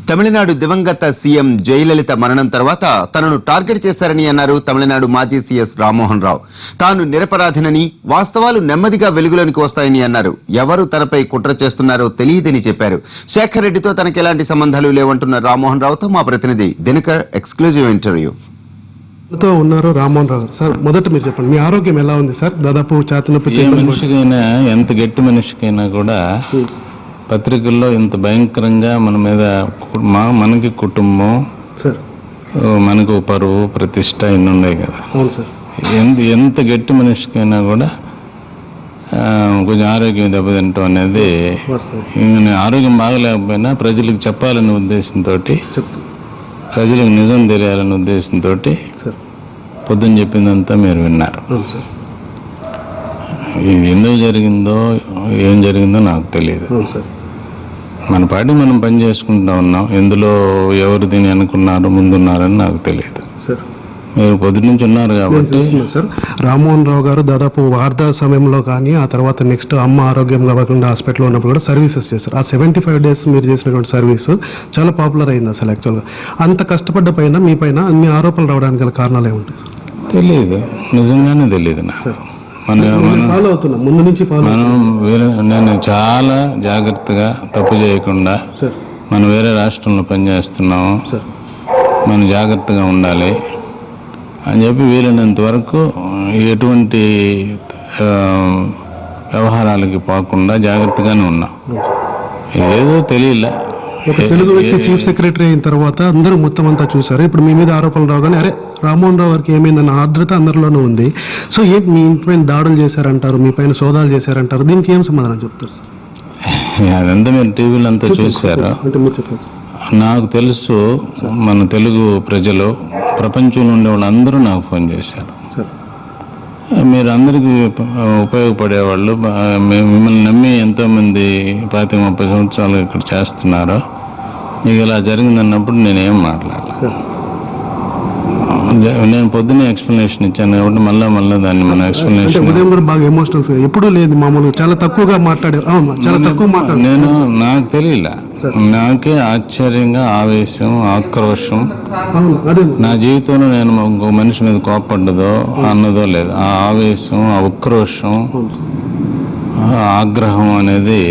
తమిళనాడు దివంగత సీఎం జయలలిత మరణం తర్వాత తనను టార్గెట్ చేశారని అన్నారు తమిళనాడు మాజీ సీఎస్ రామ్మోహన్ రావు. తాను నిరపరాధినని, వాస్తవాలు నెమ్మదిగా వెలుగులోనికి వస్తాయని అన్నారు. ఎవరు తనపై కుట్ర చేస్తున్నారో తెలియదని చెప్పారు. శేఖర్ రెడ్డితో తనకు ఎలాంటి సంబంధాలు లేవంటున్న రామ్మోహన్ రావుతో మా ప్రతినిధి దినకర్ ఎక్స్క్లూజివ్ ఇంటర్వ్యూ. ఉన్నారు రామ్మోహన్ రావు సార్, మొదట మీరు చెప్పండి, మీ ఆరోగ్యం ఎలా ఉంది సార్? దాదాపు ఛాతీనొప్పి మనిషికైనా, ఎంత గట్టి మనిషికైనా కూడా పత్రికల్లో ఇంత భయంకరంగా మన మీద మనకి కుటుంబం, మనకు పరువు, ప్రతిష్ట ఇన్ని ఉన్నాయి కదా. ఎంత గట్టి మనిషికైనా కూడా కొంచెం ఆరోగ్యం దెబ్బతింటాం అనేది, ఆరోగ్యం బాగలేకపోయినా ప్రజలకు చెప్పాలనే ఉద్దేశంతో, ప్రజలకు నిజం తెలియాలనే ఉద్దేశంతో పొద్దున్న చెప్పిందంతా మీరు విన్నారు. ఇది ఎందుకు జరిగిందో, ఏం జరిగిందో నాకు తెలియదు. మన పార్టీ మనం పని చేసుకుంటా ఉన్నాం. ఎందులో ఎవరు దీన్ని అనుకున్నారు, ముందున్నారని నాకు తెలియదు. మీరు పొద్దు నుంచి ఉన్నారు కాబట్టి. సార్, రామ్మోహన్ రావు గారు దాదాపు వార్తా సమయంలో కానీ, ఆ తర్వాత నెక్స్ట్ అమ్మ ఆరోగ్యం కాకుండా హాస్పిటల్లో ఉన్నప్పుడు కూడా సర్వీసెస్ చేశారు. ఆ 75 days మీరు చేసినటువంటి సర్వీస్ చాలా పాపులర్ అయింది. అసలు యాక్చువల్గా అంత కష్టపడ్డ పైన మీ పైన అన్ని ఆరోపణలు రావడానికి గల కారణాలు ఏముంటాయి? తెలియదు, నిజంగానే తెలియదు నాకు. నేను చాలా జాగ్రత్తగా, తప్పు చేయకుండా, మనం వేరే రాష్ట్రంలో పనిచేస్తున్నాము, మనం జాగ్రత్తగా ఉండాలి అని చెప్పి వీలైనంత వరకు ఎటువంటి వ్యవహారాలకి పోకుండా జాగ్రత్తగానే ఉన్నాం. ఏదో తెలియలే. తెలుగు వ్యక్తి చీఫ్ సెక్రటరీ అయిన తర్వాత అందరూ మొత్తం అంతా చూసారు. ఇప్పుడు మీ మీద ఆరోపణలు రాగానే అరే రామ్మోహన్ రావు గారికి ఏమైందన్న ఆర్ద్రత అందరిలోనూ ఉంది. సో మీ ఇంటి పైన దాడులు చేశారంటారు, మీ పైన సోదాలు చేశారంటారు, దీనికి ఏం సమాధానం చెప్తారు? అదంతా మీరు టీవీలో అంతా చూశారు. నాకు తెలుసు, మన తెలుగు ప్రజలు, ప్రపంచంలో ఉండే వాళ్ళందరూ నాకు ఫోన్ చేశారు. మీరు అందరికీ ఉపయోగపడేవాళ్ళు, మిమ్మల్ని నమ్మి ఎంతోమంది 30 సంవత్సరాలు ఇక్కడ చేస్తున్నారో, మీకు ఇలా జరిగిందన్నప్పుడు నేనేం మాట్లాడలేదు. నేను పొద్దున్నే ఎక్స్ప్లెనేషన్ ఇచ్చాను కాబట్టి మళ్ళా దాన్ని మన ఎక్స్ప్లెనేషన్ ఉదయం కూడా బాగా ఎమోషనల్ ఎప్పుడు లేదు, మామూలుగా చాలా తక్కువగా మాట్లాడారు. నేను నాకు తెలియలే, నాకే ఆశ్చర్యంగా, ఆవేశం, ఆక్రోషం. నా జీవితంలో నేను ఇంకో మనిషి మీద కోపడ్డదో అన్నదో లేదు. ఆ ఆవేశం, ఆ ఉక్రోషం, ఆగ్రహం అనేది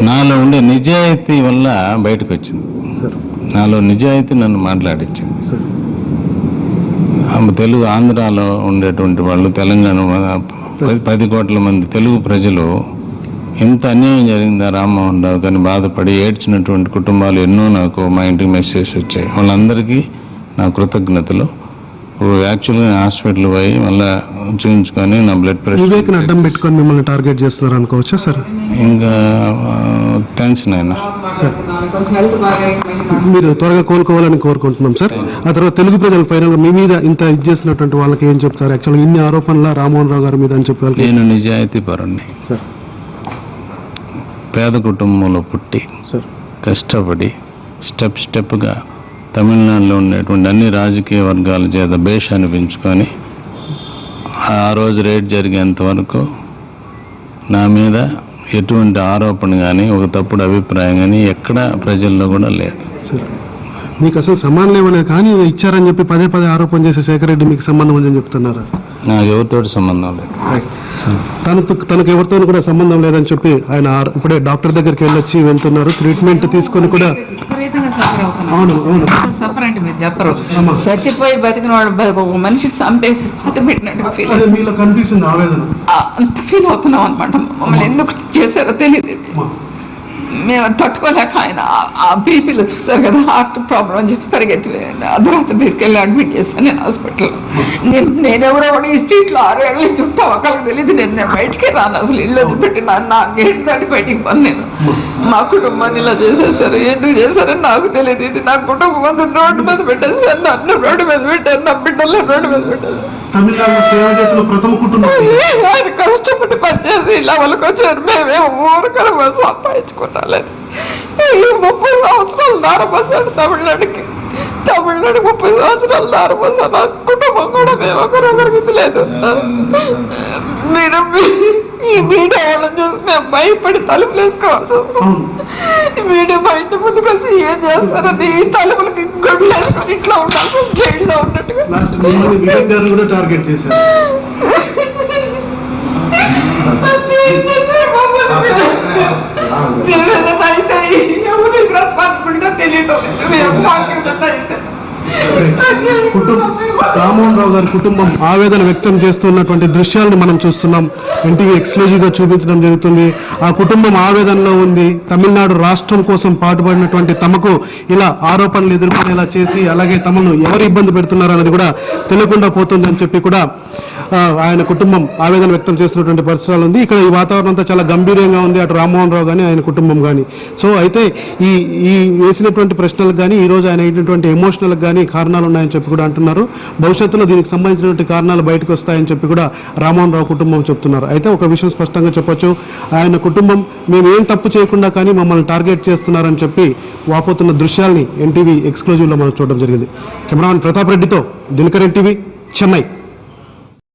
నాలో ఉండే నిజాయితీ వల్ల బయటకు వచ్చింది. నాలో నిజాయితీ నన్ను మాట్లాడించింది. తెలుగు ఆంధ్రాలో ఉండేటువంటి వాళ్ళు, తెలంగాణ 10 కోట్ల మంది తెలుగు ప్రజలు ఇంత అన్యాయం జరిగిందా రామ్మోహన్ రావు కానీ బాధపడి ఏడ్చినటువంటి కుటుంబాలు ఎన్నో నాకు మా ఇంటికి మెసేజ్ వచ్చాయి. వాళ్ళందరికీ నా కృతజ్ఞతలు. యాక్చువల్గా హాస్పిటల్ పోయి మళ్ళీ చూపించుకొని నా బ్లడ్ ప్రెషర్ అడ్డం పెట్టుకొని మిమ్మల్ని టార్గెట్ చేస్తున్నారు అనుకోవచ్చా సార్? ఇంకా థ్యాంక్స్ నాయన. మీరు త్వరగా కోలుకోవాలని కోరుకుంటున్నాం సార్. ఆ తర్వాత తెలుగు ప్రజలు ఫైనల్గా మీ మీద ఇంత ఇది చేసినటువంటి వాళ్ళకి ఏం చెప్తారు? యాక్చువల్గా ఇన్ని ఆరోపణల రామ్మోహన్ రావు గారి మీద అని చెప్పారు. నేను నిజాయితీ పరుణ్ణి, పేద కుటుంబంలో పుట్టి కష్టపడి స్టెప్గా తమిళనాడులో ఉండేటువంటి అన్ని రాజకీయ వర్గాల చేత భేషాన్ని పెంచుకొని ఆ రోజు రేట్ జరిగేంత వరకు నా మీద ఎటువంటి ఆరోపణ కానీ, ఒక తప్పుడు అభిప్రాయం కానీ ఎక్కడ ప్రజల్లో కూడా లేదు. మీకు అసలు సంబంధం లేవలేదు, కానీ ఇచ్చారని చెప్పి పదే ఆరోపణ చేసే శేఖర్ రెడ్డి మీకు సంబంధం ఉందని చెప్తున్నారా? నాకు ఎవరితో సంబంధం లేదు. తనకు ఎవరితో కూడా సంబంధం లేదని చెప్పి ఆయన ఇప్పుడే డాక్టర్ దగ్గరికి వెళ్ళొచ్చి వెళ్తున్నారు. ట్రీట్మెంట్ తీసుకొని కూడా మీరు చెప్పరు, చచ్చిపోయి బతికిన వాడు ఒక మనిషి చంపేసి పాత పెట్టినట్టుగా ఫీల్ అంత ఫీల్ అవుతున్నాం అనమాట. మమ్మల్ని ఎందుకు చేశారో తెలియదు. మేము తట్టుకోలేక ఆయన ఆ బీపీలో చూసారు కదా, హార్ట్ ప్రాబ్లం అని చెప్పి పరిగెత్తి అర్ధరాత్రి తీసుకెళ్ళి అడ్మిట్ చేశాను నేను హాస్పిటల్లో. నేనెవరో కూడా ఈ స్ట్రీట్లో 6 ఏళ్ళ నుంచి ఉంటా, ఒకరికి తెలియదు. నేను బయటికే రాను, అసలు ఇల్లు వదిలిపెట్టి నా గేట్ దాటి బయటికి పోను నేను. మా కుటుంబాన్ని ఇలా చేసేసారు, ఎందుకు చేశారని నాకు తెలియదు. ఇది నా కుటుంబం అంతా రోడ్డు మీద పెట్టేసారు, నన్ను రోడ్డు మీద పెట్టారు, నా బిడ్డల్లో రోడ్డు మీద పెట్టారు. ఆయన కష్టపడి పనిచేసి ఇలా వాళ్ళకి వచ్చారు. మేమేమో ఊరికలు సంపాదించుకుంటాం. 30 సంవత్సరాలు దారపోసాడు తమిళనాడుకి. తమిళనాడు 30 సంవత్సరాలు దారిపోతా నా కుటుంబం కూడా మేము ఒకరికి లేదు. మీరు ఈ మీడియా వాళ్ళని చూసి మేము భయపడి తలుపులు వేసుకోవాల్సి వస్తుంది. మీడియా బయట ముందుకు వచ్చి ఏం చేస్తారని ఈ తలుపులకి గొడ్లు వేసుకొని ఇంట్లో ఉండాల్సి జైల్లో ఉన్నట్టుగా కూడా టార్గెట్ చేశారు. అయితే ఎవరు రెస్పాన్సిబిలిటీ తెలియటం అయితే రామ్మోహన్ రావు గారి కుటుంబం ఆవేదన వ్యక్తం చేస్తున్నటువంటి దృశ్యాలను మనం చూస్తున్నాం. ఎన్టీవీ ఎక్స్క్లూజివ్ గా చూపించడం జరుగుతుంది. ఆ కుటుంబం ఆవేదనలో ఉంది. తమిళనాడు రాష్ట్రం కోసం పాటుపడినటువంటి తమకు ఇలా ఆరోపణలు ఎదుర్కొనేలా చేసి అలాగే తమను ఎవరు ఇబ్బంది పెడుతున్నారు అనేది కూడా తెలియకుండా పోతుందని చెప్పి కూడా ఆయన కుటుంబం ఆవేదన వ్యక్తం చేస్తున్నటువంటి పరిసరాలు ఉంది. ఇక్కడ ఈ వాతావరణం అంతా చాలా గంభీరంగా ఉంది, అటు రామ్మోహన్ రావు కానీ ఆయన కుటుంబం కానీ. సో అయితే ఈ వేసినటువంటి ప్రశ్నలకు కానీ ఈ రోజు ఆయన అయినటువంటి ఎమోషనల్ కానీ కారణాలు ఉన్నాయని చెప్పి కూడా అంటున్నారు. భవిష్యత్తులో దీనికి సంబంధించినటువంటి కారణాలు బయటకు వస్తాయని చెప్పి కూడా రామ్మోహన్ రావు కుటుంబం చెప్తున్నారు. అయితే ఒక విషయం స్పష్టంగా చెప్పొచ్చు, ఆయన కుటుంబం మేము ఏం తప్పు చేయకుండా కానీ మమ్మల్ని టార్గెట్ చేస్తున్నారని చెప్పి వాపోతున్న దృశ్యాల్ని ఎన్టీవీ ఎక్స్క్లూజివ్లో మనం చూడడం జరిగింది. కెమెరామెన్ ప్రతాప్ రెడ్డితో దినకర్, ఎన్టీవీ, చెన్నై.